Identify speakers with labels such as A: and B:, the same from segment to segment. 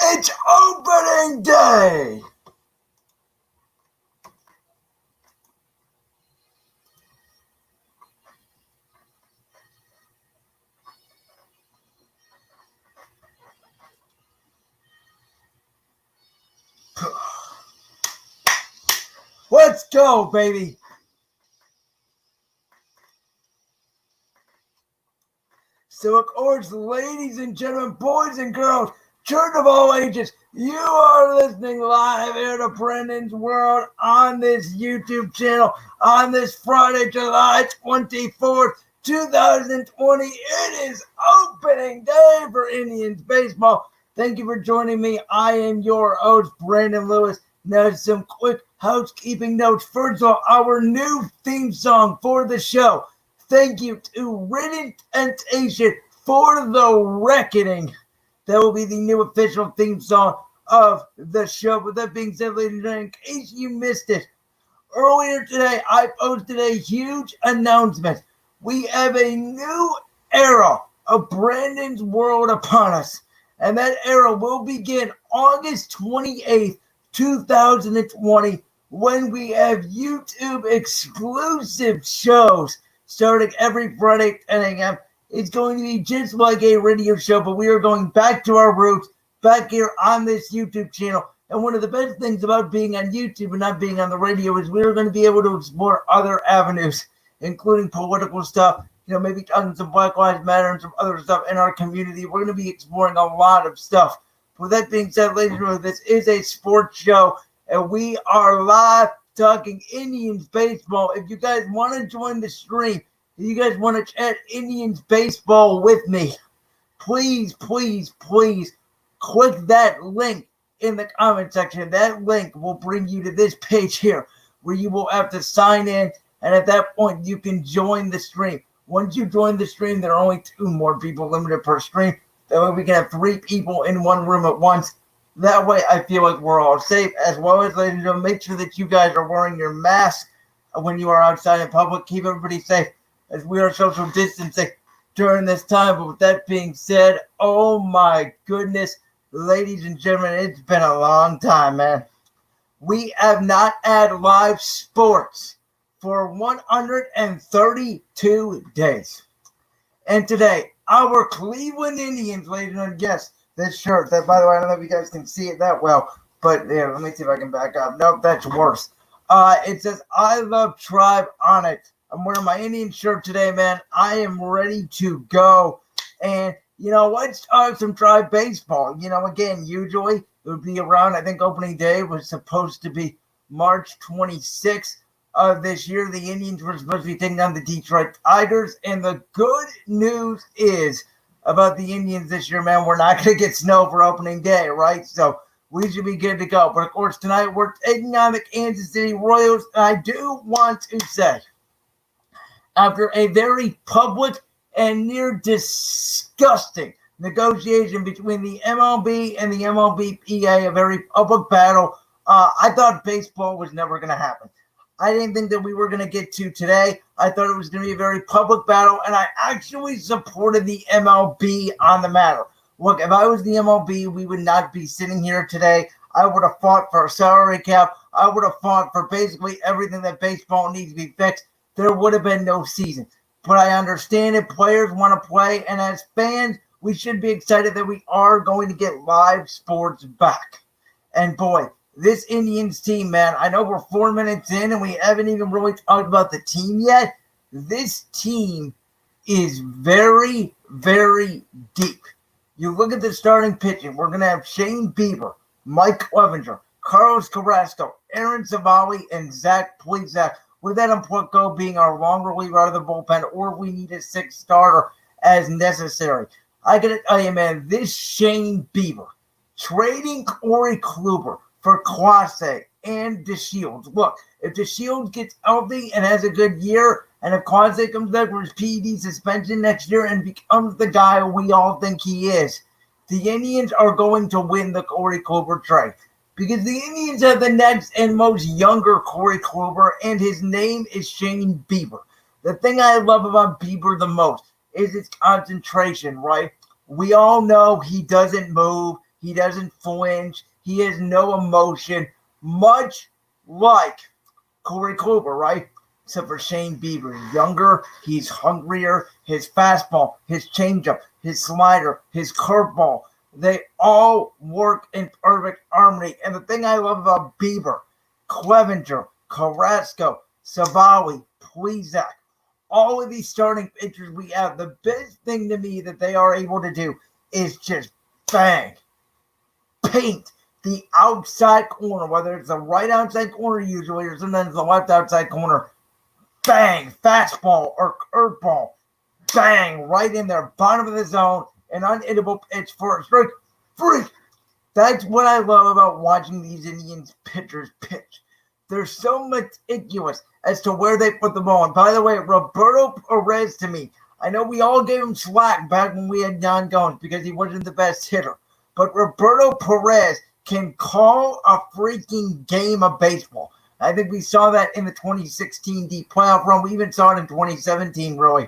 A: It's opening day! Let's go, baby! So, of course, ladies and gentlemen, boys and girls, children of all ages, you are listening live here to Brendan's World on this YouTube channel on this Friday, July 24th, 2020. It is opening day for Indians baseball. Thank you for joining me. I am your host, Brandon Lewis. Now, some quick housekeeping notes. First of all, our new theme song for the show. Thank you to Written Temptation for the Reckoning. That will be the new official theme song of the show. With that being said, ladies and gentlemen, in case you missed it, earlier today I posted a huge announcement. We have a new era of Brandon's World upon us. And that era will begin August 28th, 2020, when we have YouTube exclusive shows starting every Friday at 10 a.m. It's going to be just like a radio show, but we are going back to our roots, back here on this YouTube channel. And one of the best things about being on YouTube and not being on the radio is we're going to be able to explore other avenues, including political stuff, maybe talking some Black Lives Matter and some other stuff in our community. We're going to be exploring a lot of stuff. With that being said, ladies and gentlemen, this is a sports show, and we are live talking Indians baseball. If you guys want to join the stream, if you guys want to chat Indians baseball with me, please click that link in the comment section. That link will bring you to this page here where you will have to sign in, and at that point you can join the stream. Once you join the stream, there are only 2 more people limited per stream. That way we can have 3 people in one room at once. That way I feel like we're all safe, as well as, ladies and gentlemen, make sure that you guys are wearing your mask when you are outside in public. Keep everybody safe as we are social distancing during this time. But with that being said, oh my goodness, ladies and gentlemen, it's been a long time, man. We have not had live sports for 132 days. And today, our Cleveland Indians, ladies and gentlemen, yes, this shirt, that, by the way, I don't know if you guys can see it that well, but yeah, let me see if I can back up. Nope, that's worse. It says, I love Tribe on it. I'm wearing my Indian shirt today, man. I am ready to go. And, let's talk some Tribe baseball. Again, usually it would be around, I think opening day was supposed to be March 26th of this year. The Indians were supposed to be taking on the Detroit Tigers. And the good news is about the Indians this year, man, we're not going to get snow for opening day, right? So we should be good to go. But, of course, tonight we're taking on the Kansas City Royals. And I do want to say, after a very public and near disgusting negotiation between the MLB and the MLBPA, a very public battle, I thought baseball was never going to happen. I didn't think that we were going to get to today. I thought it was going to be a very public battle, and I actually supported the MLB on the matter. Look, if I was the MLB, we would not be sitting here today. I would have fought for a salary cap. I would have fought for basically everything that baseball needs to be fixed. There would have been no season. But I understand it. Players want to play, and as fans, we should be excited that we are going to get live sports back. And boy, this Indians team, man, I know we're 4 minutes in and we haven't even really talked about the team yet. This team is very, very deep. You look at the starting pitching. We're going to have Shane Bieber, Mike Clevenger, Carlos Carrasco, Aaron Savali, and Zach Plesac. With Adam Plutko being our long reliever out of the bullpen, or if we need a 6th starter as necessary. I got to tell you, man, this Shane Bieber, trading Corey Kluber for Clase and DeShields. Look, if DeShields gets healthy and has a good year, and if Clase comes back from his PED suspension next year and becomes the guy we all think he is, the Indians are going to win the Corey Kluber trade. Because the Indians have the next and most younger Corey Kluber, and his name is Shane Bieber. The thing I love about Bieber the most is his concentration, right? We all know he doesn't move. He doesn't flinch. He has no emotion, much like Corey Kluber, right? Except for Shane Bieber. He's younger, he's hungrier. His fastball, his changeup, his slider, his curveball, they all work in perfect harmony. And the thing I love about Bieber, Clevenger, Carrasco, Savali, Plesac, all of these starting pitchers we have, the best thing to me that they are able to do is just bang, paint the outside corner, whether it's the right outside corner usually or sometimes the left outside corner. Bang, fastball or curveball. Bang, right in there, bottom of the zone, an unhittable pitch for a strike. Freak! That's what I love about watching these Indians pitchers pitch. They're so meticulous as to where they put the ball. And by the way, Roberto Perez, to me, I know we all gave him slack back when we had Don Gomes because he wasn't the best hitter. But Roberto Perez can call a freaking game of baseball. I think we saw that in the 2016 deep playoff run. We even saw it in 2017, really.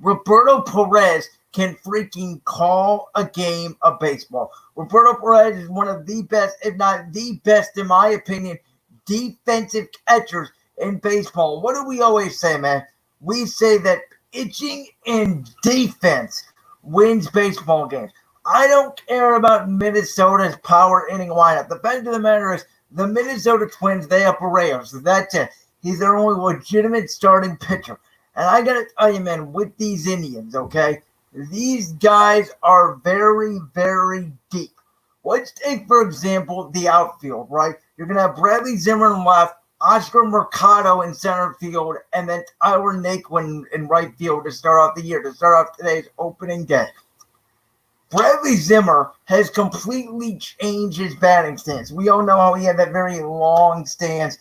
A: Roberto Perez can freaking call a game of baseball. Roberto Perez is one of the best, if not the best, in my opinion, defensive catchers in baseball. What do we always say, man? We say that pitching and defense wins baseball games. I don't care about Minnesota's power inning lineup. The fact of the matter is, the Minnesota Twins, they have Ramirez. So that's it. He's their only legitimate starting pitcher. And I got to tell you, man, with these Indians, okay, these guys are very, very deep. Let's take, for example, the outfield, right? You're going to have Bradley Zimmer in left, Oscar Mercado in center field, and then Tyler Naquin in right field to start off the year, to start off today's opening day. Bradley Zimmer has completely changed his batting stance. We all know how he had that very long stance,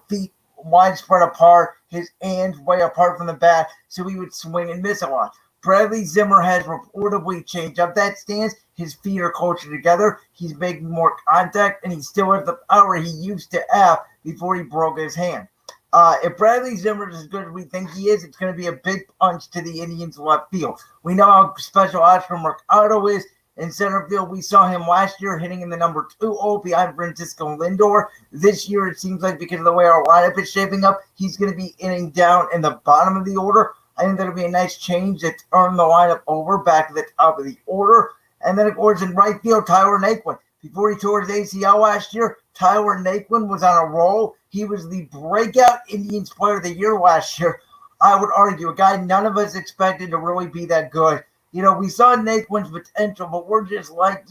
A: feet widespread apart, his hands way apart from the bat, so he would swing and miss a lot. Bradley Zimmer has reportedly changed up that stance. His feet are closer together. He's making more contact, and he still has the power he used to have before he broke his hand. If Bradley Zimmer is as good as we think he is, it's going to be a big punch to the Indians' left field. We know how special Oscar Mercado is in center field. We saw him last year hitting in the number 2 hole behind Francisco Lindor. This year, it seems like because of the way our lineup is shaping up, he's going to be hitting down in the bottom of the order. I think that'll be a nice change to turn the lineup over back to the top of the order. And then, of course, in right field, Tyler Naquin. Before he tore his ACL last year, Tyler Naquin was on a roll. He was the breakout Indians player of the year last year. I would argue a guy none of us expected to really be that good. We saw Naquin's potential, but we're just like,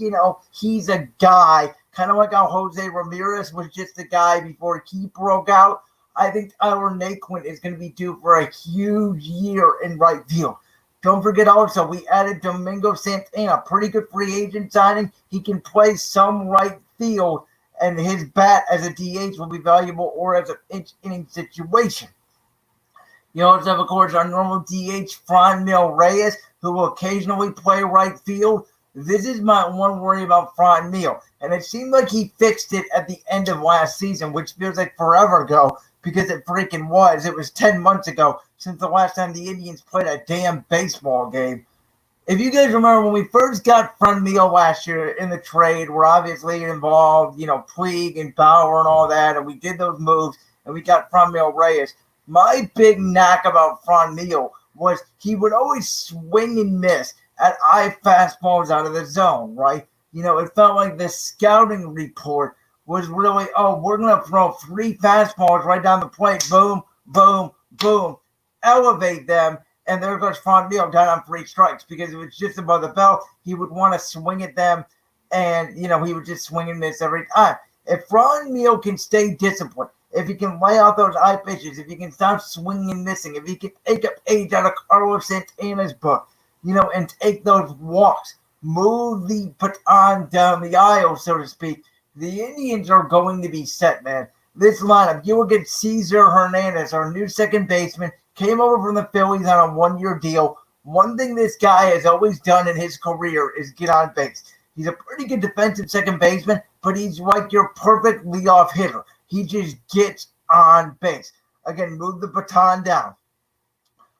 A: he's a guy. Kind of like how Jose Ramirez was just a guy before he broke out. I think Tyler Naquin is going to be due for a huge year in right field. Don't forget also, we added Domingo Santana, pretty good free agent signing. He can play some right field, and his bat as a DH will be valuable or as a pinch inning situation. You also have, of course, our normal DH, Franmil Reyes, who will occasionally play right field. This is my one worry about Franmil. And it seemed like he fixed it at the end of last season, which feels like forever ago, because it freaking was. It was 10 months ago since the last time the Indians played a damn baseball game. If you guys remember when we first got Franmil last year in the trade, we're obviously involved, Puig and Bauer and all that, and we did those moves, and we got Franmil Reyes. My big knack about Franmil was he would always swing and miss at high fastballs out of the zone, right? It felt like the scouting report was really, we're going to throw 3 fastballs right down the plate, boom, boom, boom, elevate them, and there goes Franmil down on 3 strikes because it was just above the belt. He would want to swing at them, and, he would just swing and miss every time. If Franmil can stay disciplined, if he can lay out those high pitches, if he can stop swinging and missing, if he can take a page out of Carlos Santana's book, and take those walks, move the baton down the aisle, so to speak, the Indians are going to be set, man. This lineup, you will get Cesar Hernandez, our new second baseman, came over from the Phillies on a 1-year deal. One thing this guy has always done in his career is get on base. He's a pretty good defensive second baseman, but he's like your perfect leadoff hitter. He just gets on base. Again, move the baton down.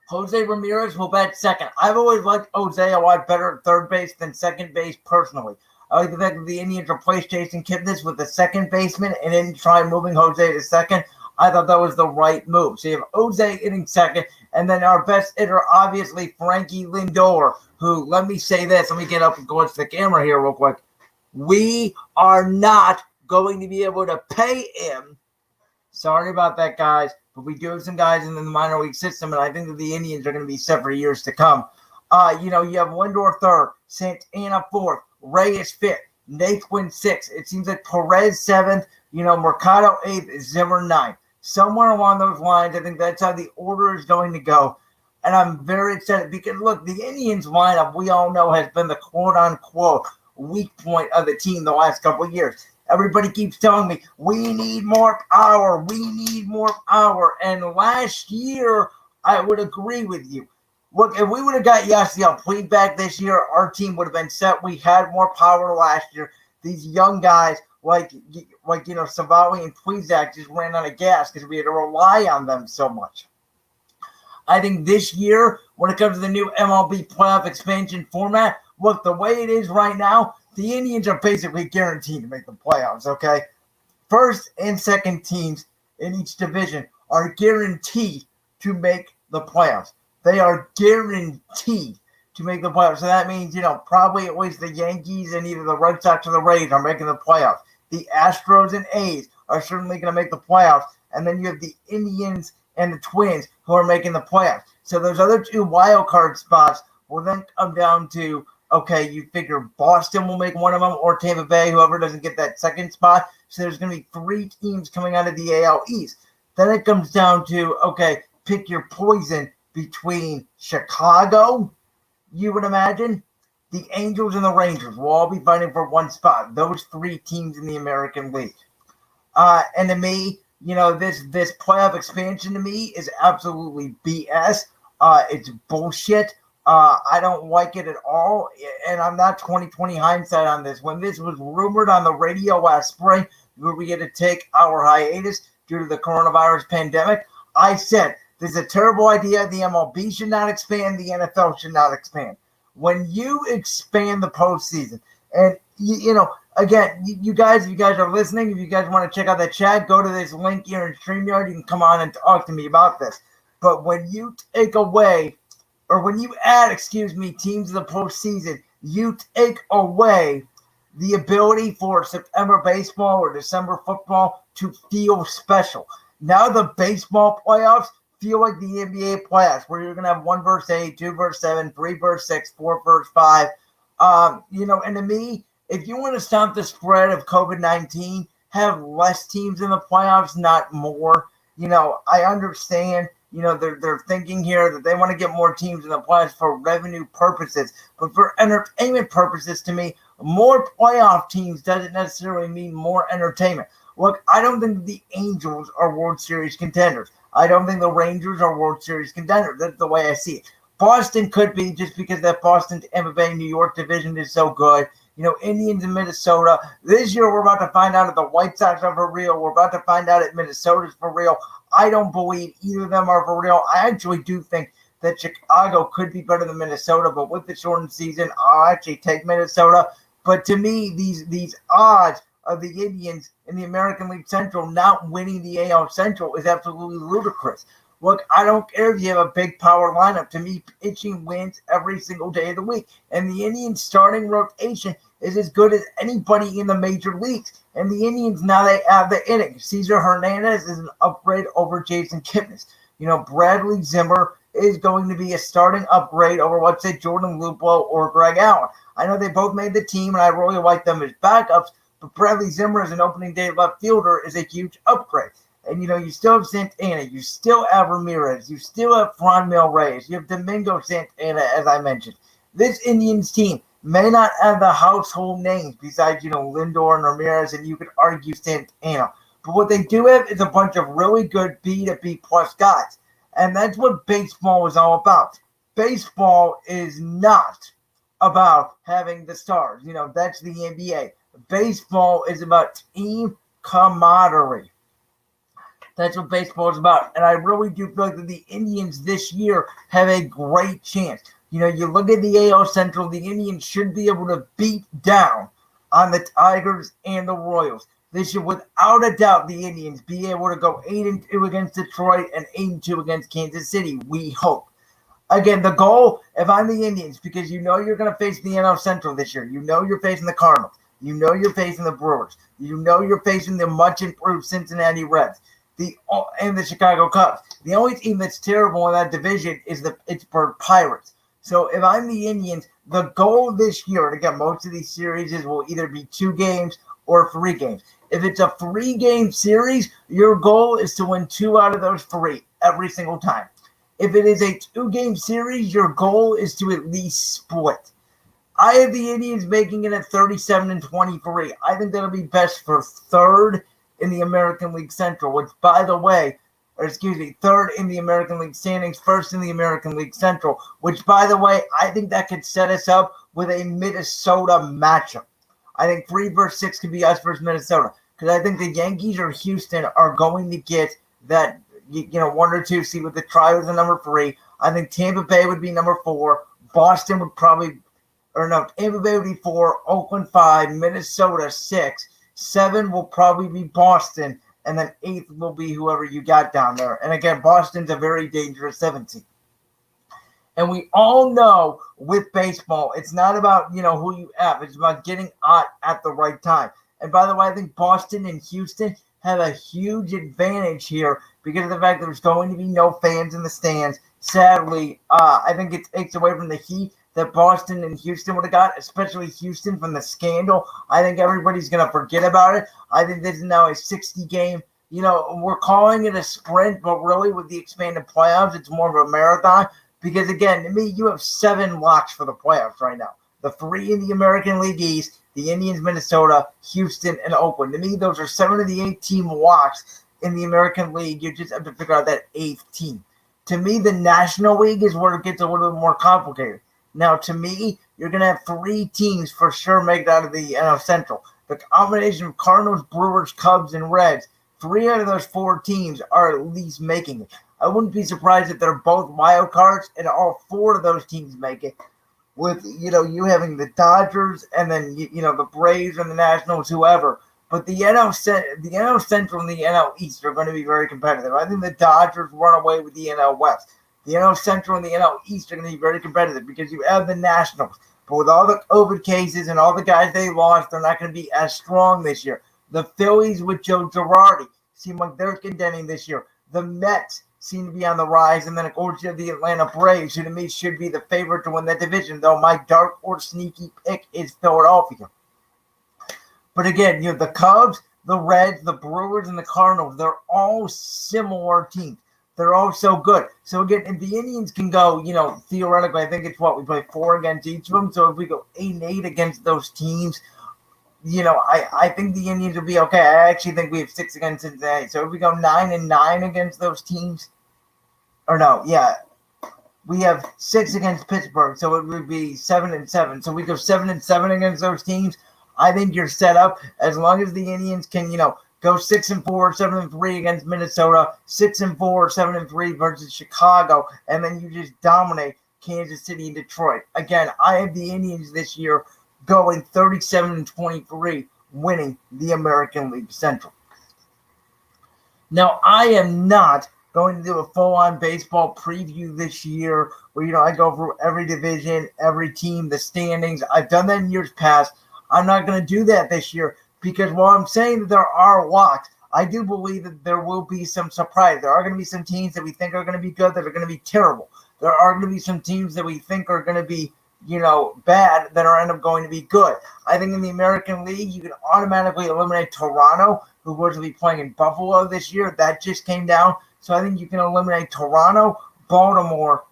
A: Jose Ramirez will bat second. I've always liked Jose a lot better at third base than second base personally. I like the fact that the Indians replaced Jason Kipnis with the second baseman and didn't try moving Jose to second. I thought that was the right move. So you have Jose hitting second, and then our best hitter, obviously, Frankie Lindor, who, let me say this, let me get up and go into the camera here real quick. We are not going to be able to pay him. Sorry about that, guys, but we do have some guys in the minor league system, and I think that the Indians are going to be set for years to come. You have Lindor third, Santana fourth, Reyes fifth, Naquin sixth. It seems like Perez seventh, Mercado eighth, Zimmer ninth. Somewhere along those lines, I think that's how the order is going to go. And I'm very excited because, look, the Indians lineup, we all know, has been the quote-unquote weak point of the team the last couple of years. Everybody keeps telling me, we need more power. We need more power. And last year, I would agree with you. Look, if we would have got Yasiel Puig back this year, our team would have been set. We had more power last year. These young guys, like Savali and Puizak, just ran out of gas because we had to rely on them so much. I think this year, when it comes to the new MLB playoff expansion format, look, the way it is right now, the Indians are basically guaranteed to make the playoffs, okay? First and second teams in each division are guaranteed to make the playoffs. They are guaranteed to make the playoffs. So that means, probably at least the Yankees and either the Red Sox or the Rays are making the playoffs. The Astros and A's are certainly going to make the playoffs. And then you have the Indians and the Twins who are making the playoffs. So those other two wild card spots will then come down to, okay, you figure Boston will make one of them or Tampa Bay, whoever doesn't get that second spot. So there's going to be three teams coming out of the AL East. Then it comes down to, okay, pick your poison between Chicago, you would imagine, the Angels and the Rangers will all be fighting for one spot. Those three teams in the American League. And to me, this playoff expansion to me is absolutely BS. It's bullshit. I don't like it at all. And I'm not 20/20 hindsight on this. When this was rumored on the radio last spring, where we had to take our hiatus due to the coronavirus pandemic, I said, this is a terrible idea. The MLB should not expand. The NFL should not expand. When you expand the postseason, and again, you guys, if you guys are listening, if you guys want to check out the chat, go to this link here in StreamYard. You can come on and talk to me about this. But when you take away, or when you add, teams to the postseason, you take away the ability for September baseball or December football to feel special. Now the baseball playoffs feel like the NBA playoffs, where you're going to have 1 versus 8, 2 versus 7, 3 versus 6, 4 versus 5. And to me, if you want to stop the spread of COVID-19, have less teams in the playoffs, not more. I understand, they're thinking here that they want to get more teams in the playoffs for revenue purposes. But for entertainment purposes, to me, more playoff teams doesn't necessarily mean more entertainment. Look, I don't think the Angels are World Series contenders. I don't think the Rangers are World Series contenders. That's the way I see it. Boston could be, just because that Boston, Tampa Bay, New York division is so good. Indians and Minnesota. This year, we're about to find out if the White Sox are for real. We're about to find out if Minnesota's for real. I don't believe either of them are for real. I actually do think that Chicago could be better than Minnesota, but with the shortened season, I'll actually take Minnesota. But to me, these odds of the Indians in the American League Central not winning the AL Central is absolutely ludicrous. Look, I don't care if you have a big power lineup. To me, pitching wins every single day of the week. And the Indians' starting rotation is as good as anybody in the major leagues. And the Indians, now they have the inning. Cesar Hernandez is an upgrade over Jason Kipnis. Bradley Zimmer is going to be a starting upgrade over, let's say, Jordan Lupo or Greg Allen. I know they both made the team, and I really like them as backups. But Bradley Zimmer as an opening day left fielder is a huge upgrade. And, you still have Santana. You still have Ramirez. You still have Franmil Reyes. You have Domingo Santana, as I mentioned. This Indians team may not have the household names besides, Lindor and Ramirez, and you could argue Santana. But what they do have is a bunch of really good B to B plus guys. And that's what baseball is all about. Baseball is not about having the stars. That's the NBA. Baseball is about team camaraderie. That's what baseball is about. And I really do feel like that the Indians this year have a great chance. You look at the AL Central, the Indians should be able to beat down on the Tigers and the Royals. They should, without a doubt, the Indians be able to go 8-2 against Detroit and 8-2 against Kansas City. We hope. Again, the goal, if I'm the Indians, because you know you're going to face the NL Central this year. You know you're facing the Cardinals. You know you're facing the Brewers. You know you're facing the much improved Cincinnati Reds and the Chicago Cubs. The only team that's terrible in that division is the Pittsburgh Pirates. So if I'm the Indians, the goal this year, and again, most of these series will either be 2 games or 3 games. If it's a 3-game series, your goal is to win 2 out of those 3 every single time. If it is a 2-game series, your goal is to at least split. I have the Indians making it at 37-23. I think that'll be best for 3rd in the American League Central, which, by the way, 3rd in the American League standings, 1st in the American League Central, which, by the way, I think that could set us up with a Minnesota matchup. I think 3 versus 6 could be us versus Minnesota, because I think the Yankees or Houston are going to get that 1 or 2 seed with the Trios at number 3. I think Tampa Bay would be number 4. Boston would Tampa Bay would be 4, Oakland 5, Minnesota 6. 7 will probably be Boston, and then 8th will be whoever you got down there. And again, Boston's a very dangerous 17. And we all know with baseball, it's not about, who you have. It's about getting hot at the right time. And by the way, I think Boston and Houston have a huge advantage here because of the fact that there's going to be no fans in the stands. Sadly, I think it takes away from the heat that Boston and Houston would have got, especially Houston from the scandal. I think everybody's going to forget about it. I think this is now a 60-game. We're calling it a sprint, but really with the expanded playoffs, it's more of a marathon. Because, again, to me, you have 7 locks for the playoffs right now. The 3 in the American League East, the Indians, Minnesota, Houston, and Oakland. To me, those are 7 of the 8 team locks in the American League. You just have to figure out that 8th team. To me, the National League is where it gets a little bit more complicated. Now, to me, you're going to have 3 teams for sure make it out of the NL Central. The combination of Cardinals, Brewers, Cubs, and Reds, 3 out of those 4 teams are at least making it. I wouldn't be surprised if they're both wild cards and all 4 of those teams make it. With, you having the Dodgers and then, the Braves and the Nationals, whoever. But the NL Central and the NL East are going to be very competitive. I think the Dodgers run away with the NL West. The NL Central and the NL East are going to be very competitive because you have the Nationals. But with all the COVID cases and all the guys they lost, they're not going to be as strong this year. The Phillies with Joe Girardi seem like they're contending this year. The Mets seem to be on the rise. And then, of course, you have the Atlanta Braves, who to me should be the favorite to win that division, though my dark or sneaky pick is Philadelphia. But again, you have the Cubs, the Reds, the Brewers, and the Cardinals. They're all similar teams. They're all so good. So, again, if the Indians can go, theoretically, I think it's we play 4 against each of them. So, if we go 8-8 against those teams, I think the Indians will be okay. I actually think we have 6 against Cincinnati. So, if we go 9-9 against those teams, we have 6 against Pittsburgh. So, it would be 7-7. So, we go 7-7 against those teams. I think you're set up as long as the Indians can, go 6-4, 7-3 against Minnesota, 6-4, 7-3 versus Chicago, and then you just dominate Kansas City and Detroit. Again, I have the Indians this year going 37-23, winning the American League Central. Now, I am not going to do a full-on baseball preview this year where, I go through every division, every team, the standings. I've done that in years past. I'm not going to do that this year because while I'm saying that there are locks, I do believe that there will be some surprise. There are going to be some teams that we think are going to be good that are going to be terrible. There are going to be some teams that we think are going to be, bad that are end up going to be good. I think in the American League, you can automatically eliminate Toronto, who was to be playing in Buffalo this year. That just came down. So I think you can eliminate Toronto, Baltimore,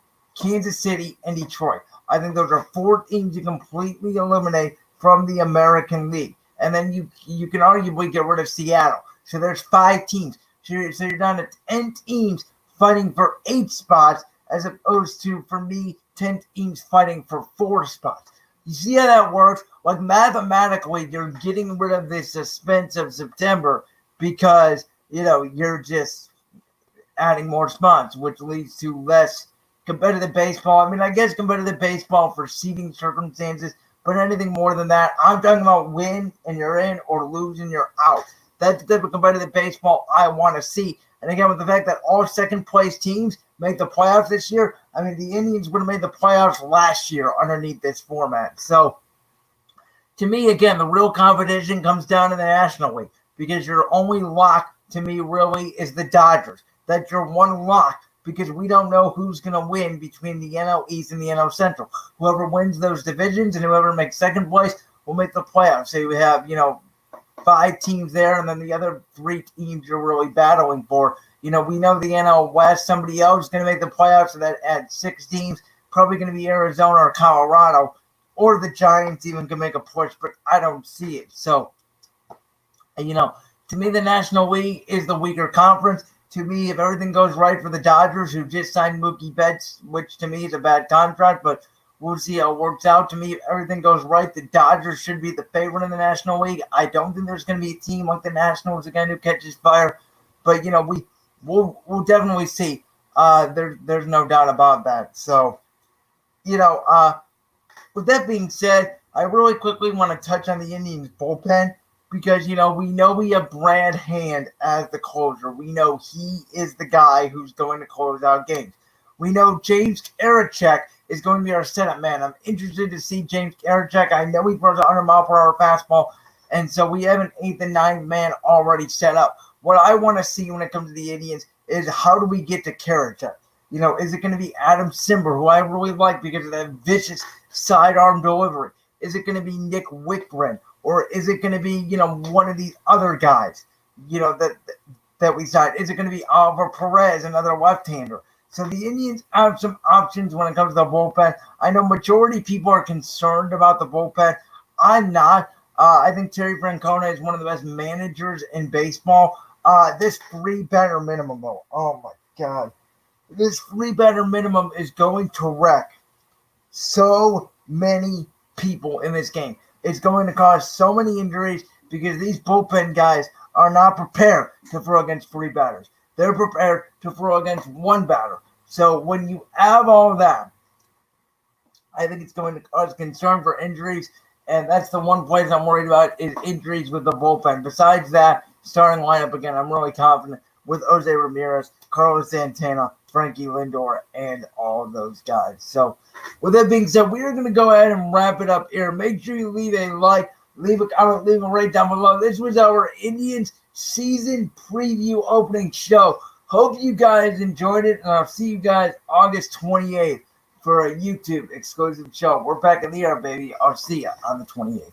A: Kansas City, and Detroit. I think those are 4 teams you completely eliminate from the American League. And then you can arguably get rid of Seattle. So there's 5 teams. So you're down to 10 teams fighting for 8 spots as opposed to, for me, 10 teams fighting for 4 spots. You see how that works? Like mathematically, you're getting rid of the suspense of September because, you're just adding more spots, which leads to less competitive baseball. I mean, I guess competitive baseball for seeding circumstances But anything more than that, I'm talking about win and you're in or lose and you're out. That's the type of competitive baseball I want to see. And again, with the fact that all second place teams make the playoffs this year, I mean, the Indians would have made the playoffs last year underneath this format. So, to me, again, the real competition comes down to the National League because your only lock, to me, really is the Dodgers. That's your one lock because we don't know who's going to win between the NL East and the NL Central. Whoever wins those divisions and whoever makes second place will make the playoffs. So we have, 5 teams there, and then the other 3 teams you're really battling for. We know the NL West, somebody else is going to make the playoffs, so that at 6 teams, probably going to be Arizona or Colorado, or the Giants even can make a push, but I don't see it. So, to me, the National League is the weaker conference. To me, if everything goes right for the Dodgers, who just signed Mookie Betts, which to me is a bad contract, but we'll see how it works out. To me, if everything goes right, the Dodgers should be the favorite in the National League. I don't think there's going to be a team like the Nationals again who catches fire, but we'll definitely see. There's no doubt about that. So, with that being said, I really quickly want to touch on the Indians bullpen because, we know we have Brad Hand as the closer. We know he is the guy who's going to close out games. We know James Erichek is going to be our setup man. I'm interested to see James Erichek. I know he throws a 100-mile-per-hour fastball, and so we have an 8th and 9th man already set up. What I want to see when it comes to the Indians is how do we get to Erichek? Is it going to be Adam Simber, who I really like because of that vicious sidearm delivery? Is it going to be Nick Wickren? Or is it going to be, one of these other guys, that we signed? Is it going to be Oliver Perez, another left-hander? So the Indians have some options when it comes to the bullpen. I know majority of people are concerned about the bullpen. I'm not. I think Terry Francona is one of the best managers in baseball. This 3-batter minimum, though. Oh, my God. This 3-batter minimum is going to wreck so many people in this game. It's going to cause so many injuries because these bullpen guys are not prepared to throw against 3 batters. They're prepared to throw against 1 batter. So when you have all that, I think it's going to cause concern for injuries, and that's the one place I'm worried about is injuries with the bullpen. Besides that, starting lineup again, I'm really confident with Jose Ramirez, Carlos Santana, Frankie Lindor, and all of those guys. So with that being said, we are going to go ahead and wrap it up here. Make sure you leave a like, leave a comment, leave a rate down below. This was our Indians season preview opening show. Hope you guys enjoyed it, and I'll see you guys August 28th for a YouTube exclusive show. We're back in the air, baby. I'll see you on the 28th.